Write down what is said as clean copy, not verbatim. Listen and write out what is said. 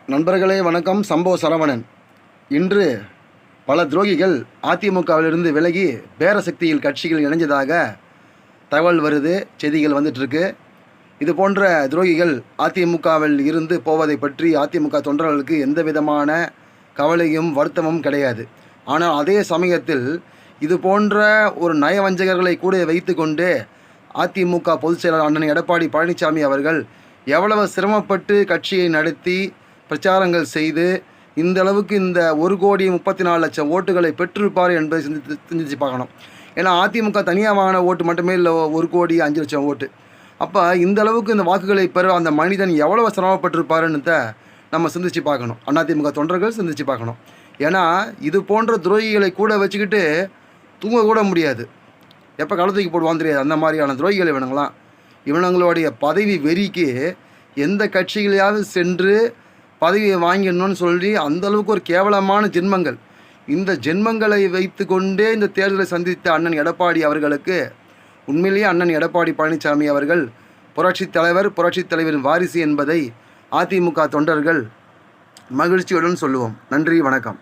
நண்பர்களே வணக்கம். சம்போ சரவணன். இன்று பல துரோகிகள் அதிமுகவிலிருந்து விலகி பேரசக்தியில் கட்சிகள் இணைஞ்சதாக தகவல் வருது, செய்திகள் வந்துட்டுருக்கு. இது போன்ற துரோகிகள் அதிமுகவில் இருந்து போவதை பற்றி அதிமுக தொண்டர்களுக்கு எந்த விதமான கவலையும் வருத்தமும் கிடையாது. ஆனால் அதே சமயத்தில் இது போன்ற ஒரு நயவஞ்சகர்களை கூட வைத்து கொண்டு அதிமுக பொதுச் செயலாளர் அண்ணன் எடப்பாடி பழனிசாமி அவர்கள் எவ்வளவு சிரமப்பட்டு கட்சியை நடத்தி பிரச்சாரங்கள் செய்து இந்த அளவுக்கு இந்த 1,34,00,000 ஓட்டுகளை பெற்றிருப்பார் என்பதை சிந்திச்சு பார்க்கணும். ஏன்னா அதிமுக தனியாக வாங்கின ஓட்டு மட்டுமே இல்லை, 1,05,00,000 ஓட்டு. அப்போ இந்த அளவுக்கு இந்த வாக்குகளை பெற அந்த மனிதன் எவ்வளவு சிரமப்பட்டிருப்பாருன்னு நம்ம சிந்திச்சு பார்க்கணும். அதிமுக தொண்டர்கள் சிந்திச்சு பார்க்கணும். ஏன்னா இது போன்ற துரோகிகளை கூட வச்சுக்கிட்டு தூங்க கூட முடியாது. எப்போ களத்துக்கு போடுவான்னு தெரியாது. அந்த மாதிரியான துரோகிகள் இவனுங்களுடைய பதவி வெறிக்கு எந்த கட்சிகளையாவது சென்று பதவியை வாங்கிடணும்னு சொல்லி அந்தளவுக்கு ஒரு கேவலமான ஜென்மங்கள். இந்த ஜென்மங்களை வைத்து கொண்டே இந்த தேர்தலை சந்தித்த அண்ணன் எடப்பாடி அவர்களுக்கு உண்மையிலேயே அண்ணன் எடப்பாடி பழனிசாமி அவர்கள் புரட்சித் தலைவரின் வாரிசு என்பதை அதிமுக தொண்டர்கள் மகிழ்ச்சியுடன் சொல்லுவோம். நன்றி, வணக்கம்.